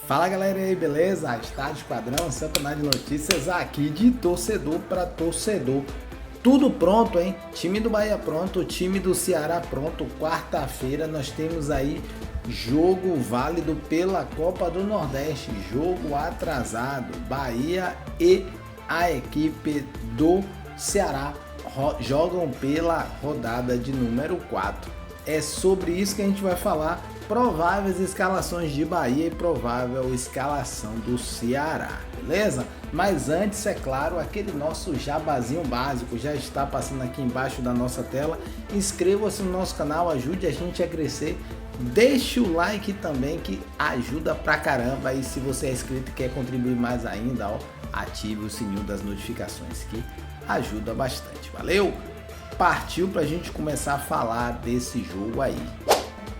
Fala galera aí, beleza? Estádio Esquadrão, seu canal de notícias aqui de torcedor para torcedor. Tudo pronto, hein? Time do Bahia pronto, time do Ceará pronto. Quarta-feira nós temos aí jogo válido pela Copa do Nordeste, jogo atrasado. Bahia e a equipe do Ceará jogam pela rodada de número 4. É sobre isso que a gente vai falar. Prováveis escalações de Bahia e provável escalação do Ceará, beleza? Mas antes, é claro, aquele nosso jabazinho básico já está passando aqui embaixo da nossa tela. Inscreva-se no nosso canal, ajude a gente a crescer. Deixe o like também, que ajuda pra caramba. E se você é inscrito e quer contribuir mais ainda, ó, ative o sininho das notificações, que ajuda bastante. Valeu? Partiu pra gente começar a falar desse jogo aí.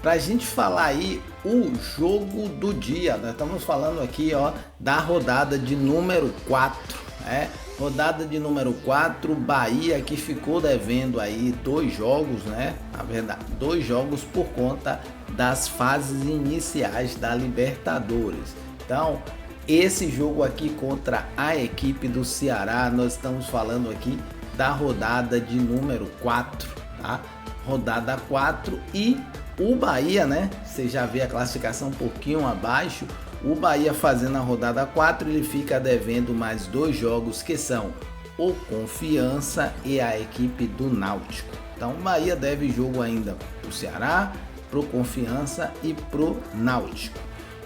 Pra gente falar aí o jogo do dia, nós estamos falando aqui, ó, da rodada de número 4, né? Rodada de número 4, Bahia que ficou devendo aí 2 jogos, né? Na verdade, 2 jogos por conta das fases iniciais da Libertadores. Então, esse jogo aqui contra a equipe do Ceará, nós estamos falando aqui da rodada de número 4, tá? Rodada 4 e o Bahia, né? Você já vê a classificação um pouquinho abaixo. O Bahia fazendo a rodada 4, ele fica devendo mais 2 jogos, que são o Confiança e a equipe do Náutico. Então o Bahia deve jogo ainda pro Ceará, pro Confiança e pro Náutico.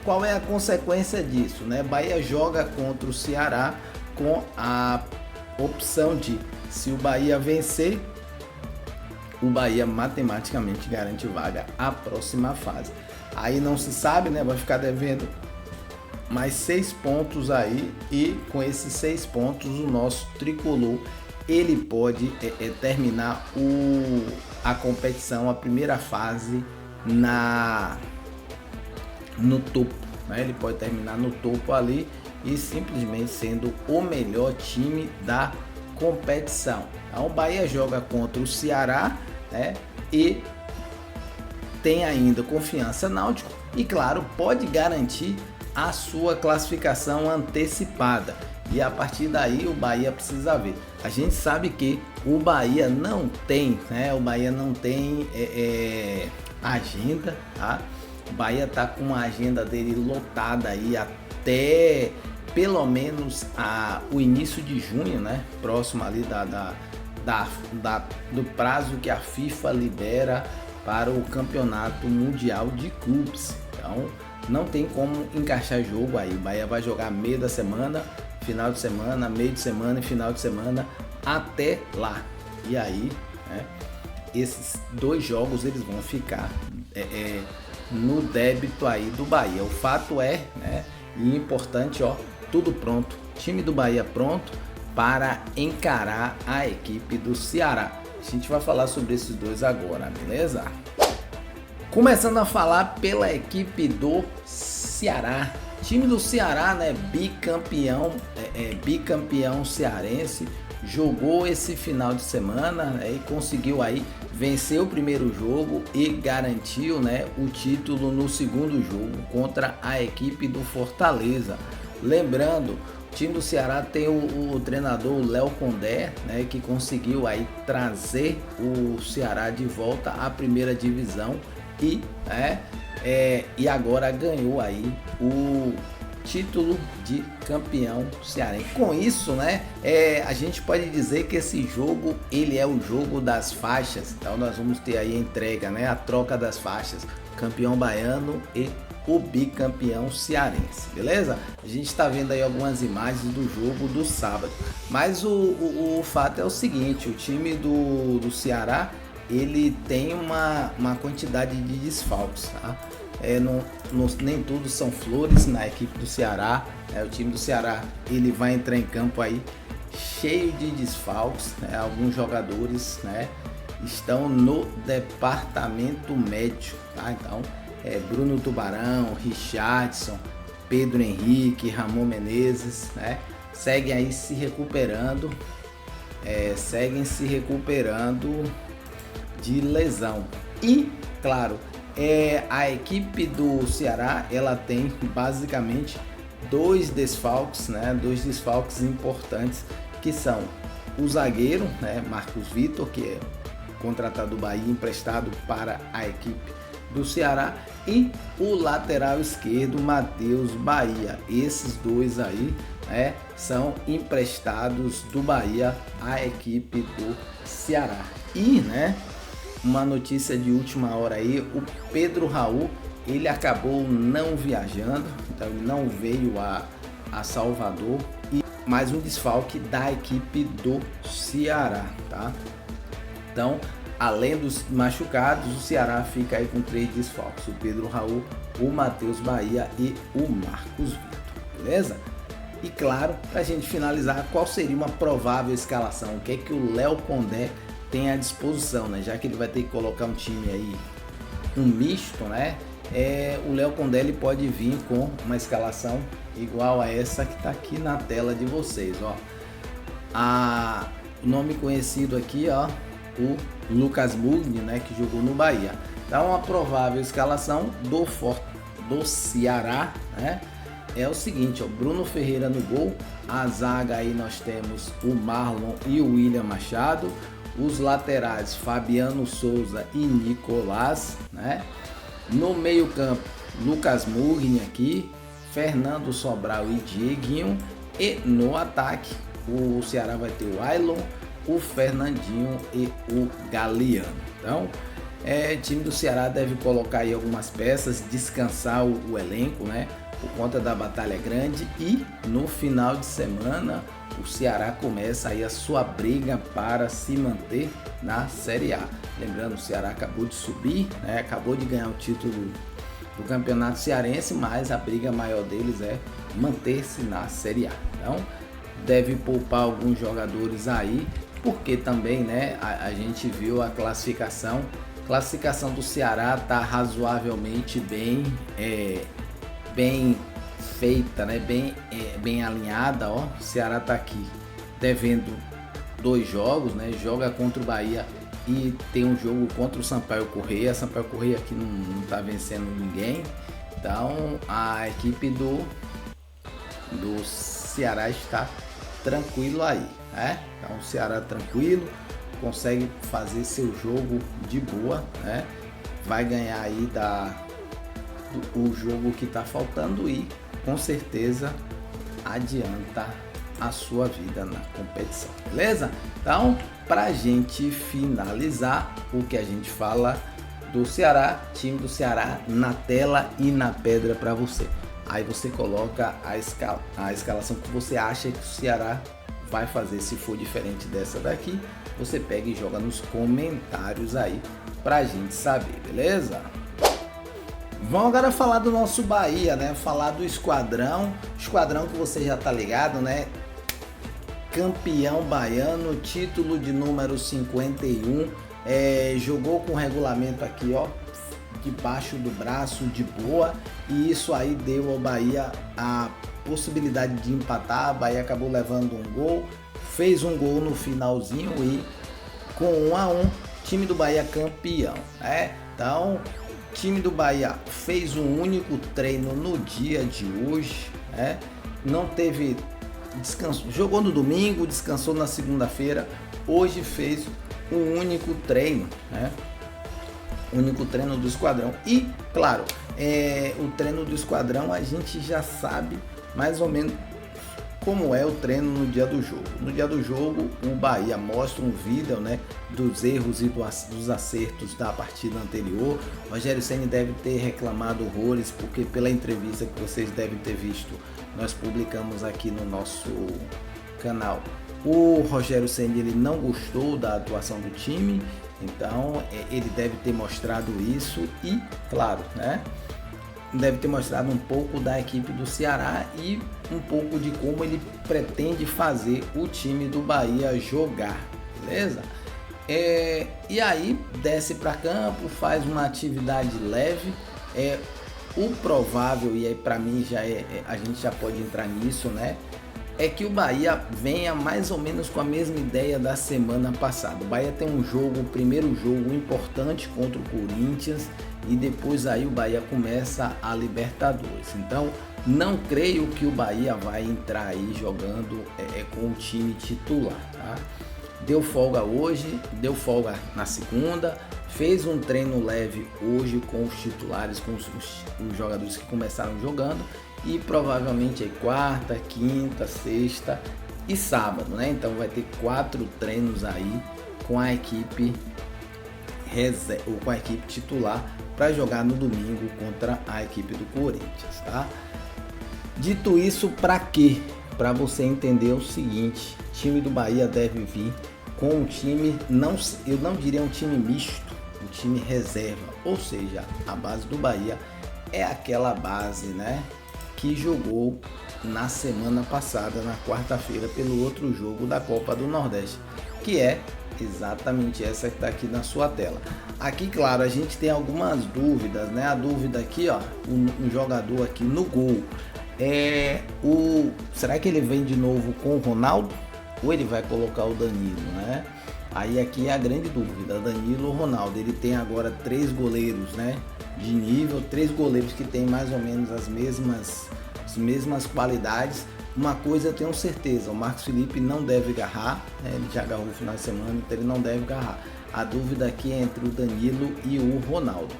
Qual é a consequência disso, né? Bahia joga contra o Ceará com a opção de, se o Bahia vencer, o Bahia matematicamente garante vaga à próxima fase. Aí não se sabe, né? Vai ficar devendo mais 6 pontos aí, e com esses 6 pontos o nosso tricolor ele pode terminar a competição, a primeira fase no topo, né? Ele pode terminar no topo ali e simplesmente sendo o melhor time da competição. Então o Bahia joga contra o Ceará, né? E tem ainda Confiança, Náutico e, claro, pode garantir a sua classificação antecipada. E a partir daí o Bahia precisa ver. A gente sabe que o Bahia não tem, né? O Bahia não tem agenda, tá? O Bahia tá com a agenda dele lotada aí até pelo menos o início de junho, né? Próximo ali do prazo que a FIFA libera para o Campeonato Mundial de Clubes. Então não tem como encaixar jogo aí. O Bahia vai jogar meio da semana, final de semana, meio de semana e final de semana até lá. E aí, né, esses 2 jogos eles vão ficar no débito aí do Bahia. O fato é, né, e importante, ó, tudo pronto, time do Bahia pronto para encarar a equipe do Ceará. A gente vai falar sobre esses 2 agora, beleza? Começando a falar pela equipe do Ceará. Time do Ceará, né, bicampeão, bicampeão cearense, jogou esse final de semana, né, e conseguiu aí vencer o primeiro jogo e garantiu, né, o título no segundo jogo contra a equipe do Fortaleza. Lembrando, o time do Ceará tem o treinador Léo Condé, né, que conseguiu aí trazer o Ceará de volta à primeira divisão e agora ganhou aí o título de campeão cearense. Com isso, né, a gente pode dizer que esse jogo ele é o jogo das faixas. Então nós vamos ter aí a entrega, né, a troca das faixas, campeão baiano e o bicampeão cearense, beleza? A gente está vendo aí algumas imagens do jogo do sábado, mas o fato é o seguinte: o time do Ceará ele tem uma quantidade de desfalques, tá? Nem tudo são flores na equipe do Ceará. O time do Ceará ele vai entrar em campo aí cheio de desfalques, né? Alguns jogadores, né, estão no departamento médico, tá? Então Bruno Tubarão, Richardson, Pedro Henrique, Ramon Menezes, né, seguem aí se recuperando, de lesão. E, claro, A equipe do Ceará, ela tem basicamente dois desfalques, né? Dois desfalques importantes, que são o zagueiro, né? Marcos Vitor, que é contratado do Bahia, emprestado para a equipe do Ceará, e o lateral esquerdo, Matheus Bahia. Esses dois aí, né, são emprestados do Bahia à equipe do Ceará. E, né, uma notícia de última hora aí, o Pedro Raul, ele acabou não viajando, então ele não veio a Salvador, e mais um desfalque da equipe do Ceará, tá? Então, além dos machucados, o Ceará fica aí com 3 desfalques: o Pedro Raul, o Matheus Bahia e o Marcos Vitor, beleza? E claro, para a gente finalizar, qual seria uma provável escalação? O que é que o Léo Condé tem à disposição, né? Já que ele vai ter que colocar um time aí, um misto, né? O Léo Condé, ele pode vir com uma escalação igual a essa que está aqui na tela de vocês, ó. O nome conhecido aqui, ó, o Lucas Mugni, né, que jogou no Bahia. Então, a provável escalação do Ceará, né, é o seguinte, ó: Bruno Ferreira no gol. A zaga aí nós temos o Marlon e o William Machado. Os laterais, Fabiano Souza e Nicolás, né? No meio campo, Lucas Mugni aqui, Fernando Sobral e Dieguinho. E no ataque, o Ceará vai ter o Ailon, o Fernandinho e o Galeano. Então, o time do Ceará deve colocar aí algumas peças, descansar o elenco, né, por conta da batalha grande. E no final de semana, o Ceará começa aí a sua briga para se manter na Série A. Lembrando, o Ceará acabou de subir, né, acabou de ganhar o título do Campeonato Cearense, mas a briga maior deles é manter-se na Série A. Então, deve poupar alguns jogadores aí, porque também, né, a gente viu a classificação do Ceará tá razoavelmente bem feita, né, bem alinhada, ó. O Ceará tá aqui devendo 2 jogos, né, joga contra o Bahia e tem um jogo contra o Sampaio Corrêa. Sampaio Corrêa aqui não tá vencendo ninguém, então a equipe do Ceará está tranquilo aí, né? Então o Ceará tranquilo, consegue fazer seu jogo de boa, né? Vai ganhar aí o jogo que tá faltando e com certeza adianta a sua vida na competição, beleza? Então, pra gente finalizar, o que a gente fala do Ceará, time do Ceará na tela e na pedra para você. Aí você coloca a escalação que você acha que o Ceará vai fazer. Se for diferente dessa daqui, você pega e joga nos comentários aí pra gente saber, beleza? Vamos agora falar do nosso Bahia, né? Falar do esquadrão que você já tá ligado, né? Campeão baiano, título de número 51, jogou com o regulamento aqui, ó, debaixo do braço, de boa, e isso aí deu ao Bahia a possibilidade de empatar. A Bahia acabou levando um gol, fez um gol no finalzinho e com 1-1, time do Bahia campeão, né? Então, time do Bahia fez um único treino no dia de hoje, né? Não teve descanso, jogou no domingo, descansou na segunda-feira, hoje fez um único treino, né? Único treino do esquadrão. E claro, o treino do esquadrão a gente já sabe mais ou menos como é o treino no dia do jogo. No dia do jogo, o Bahia mostra um vídeo, né, dos erros e dos acertos da partida anterior. O Rogério Ceni deve ter reclamado horrores, porque pela entrevista que vocês devem ter visto, nós publicamos aqui no nosso canal, o Rogério Ceni, ele não gostou da atuação do time, então ele deve ter mostrado isso e, claro, né, deve ter mostrado um pouco da equipe do Ceará e um pouco de como ele pretende fazer o time do Bahia jogar, beleza? E aí desce para campo, faz uma atividade leve. O provável, e aí para mim já a gente já pode entrar nisso, né? É que o Bahia venha mais ou menos com a mesma ideia da semana passada. O Bahia tem um jogo, o primeiro jogo importante contra o Corinthians, e depois aí o Bahia começa a Libertadores. Então não creio que o Bahia vai entrar aí jogando com o time titular, tá? Deu folga hoje, deu folga na segunda, fez um treino leve hoje com os titulares, com os jogadores que começaram jogando, e provavelmente aí quarta, quinta, sexta e sábado, né? Então vai ter 4 treinos aí com a equipe ou com a equipe titular para jogar no domingo contra a equipe do Corinthians, tá? Dito isso, para quê? Para você entender o seguinte: o time do Bahia deve vir com um time, eu não diria um time misto, um time reserva, ou seja, a base do Bahia é aquela base, né, que jogou na semana passada, na quarta-feira, pelo outro jogo da Copa do Nordeste, que é exatamente essa que está aqui na sua tela. Aqui, claro, a gente tem algumas dúvidas, né? A dúvida aqui, ó, um jogador aqui no gol, será que ele vem de novo com o Ronaldo ou ele vai colocar o Danilo, né? Aí aqui é a grande dúvida, Danilo ou Ronaldo. Ele tem agora 3 goleiros, né, de nível, 3 goleiros que tem mais ou menos as mesmas qualidades. Uma coisa eu tenho certeza, o Marcos Felipe não deve agarrar, né? Ele já agarrou no final de semana, então ele não deve agarrar. A dúvida aqui é entre o Danilo e o Ronaldo.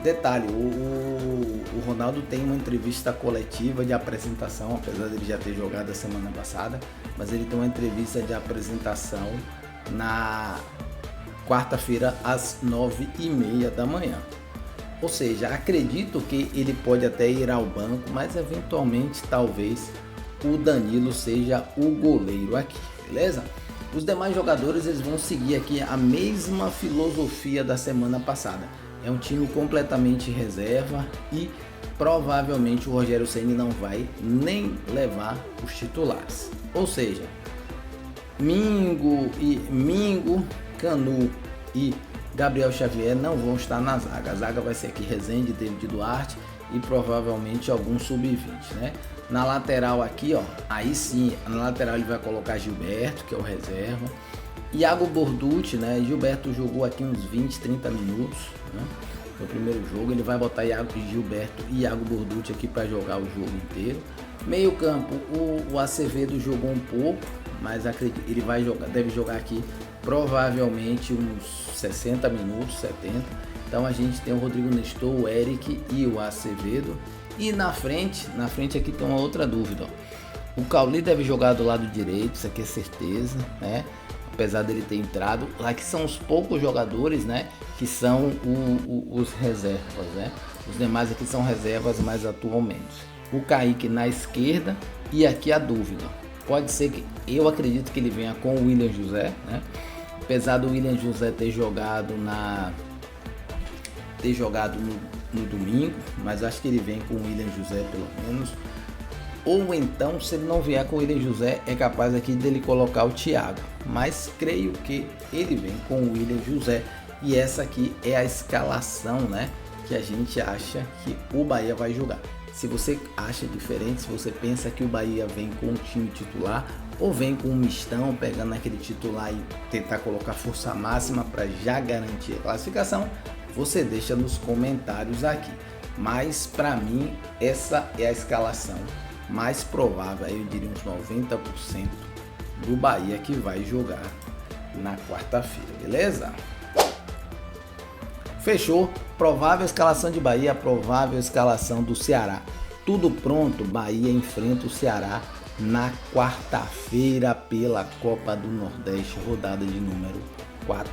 Detalhe, o Ronaldo tem uma entrevista coletiva de apresentação, apesar de ele já ter jogado a semana passada, mas ele tem uma entrevista de apresentação na quarta-feira às 9h30 da manhã. Ou seja, acredito que ele pode até ir ao banco, mas eventualmente talvez o Danilo seja o goleiro aqui, beleza? Os demais jogadores eles vão seguir aqui a mesma filosofia da semana passada. É um time completamente reserva e provavelmente o Rogério Ceni não vai nem levar os titulares. Ou seja, Mingo, Canu e Gabriel Xavier não vão estar na zaga. A zaga vai ser aqui Rezende, David Duarte e provavelmente algum sub-20, né? Na lateral aqui, ó, aí sim, na lateral ele vai colocar Gilberto, que é o reserva. Iago Borducci, né? Gilberto jogou aqui uns 20, 30 minutos, né, no primeiro jogo. Ele vai botar Gilberto e Iago Borducci aqui para jogar o jogo inteiro. Meio campo, o Acevedo jogou um pouco, mas acredito, ele vai jogar, deve jogar aqui provavelmente uns 60 minutos, 70. Então a gente tem o Rodrigo Nestor, o Eric e o Acevedo. E na frente aqui tem uma outra dúvida, ó. O Cauli deve jogar do lado direito, isso aqui é certeza, né? Apesar dele ter entrado, lá que são os poucos jogadores, né, que são os reservas, né? Os demais aqui são reservas mais atualmente. O Kaique na esquerda e aqui a dúvida. Pode ser que, eu acredito que ele venha com o William José, né? Apesar do William José ter jogado no domingo, mas acho que ele vem com o William José pelo menos. Ou então, se ele não vier com o William José, é capaz aqui dele colocar o Thiago. Mas creio que ele vem com o William José. E essa aqui é a escalação, né, que a gente acha que o Bahia vai jogar. Se você acha diferente, se você pensa que o Bahia vem com o time titular ou vem com um mistão, pegando aquele titular e tentar colocar força máxima para já garantir a classificação, você deixa nos comentários aqui. Mas para mim, essa é a escalação mais provável, eu diria uns 90% do Bahia que vai jogar na quarta-feira, beleza? Fechou? Provável escalação de Bahia, provável escalação do Ceará. Tudo pronto, Bahia enfrenta o Ceará na quarta-feira pela Copa do Nordeste, rodada de número 4.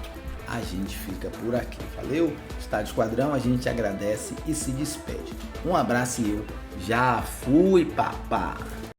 A gente fica por aqui, valeu? Estádio Esquadrão, a gente agradece e se despede. Um abraço e eu já fui, papá!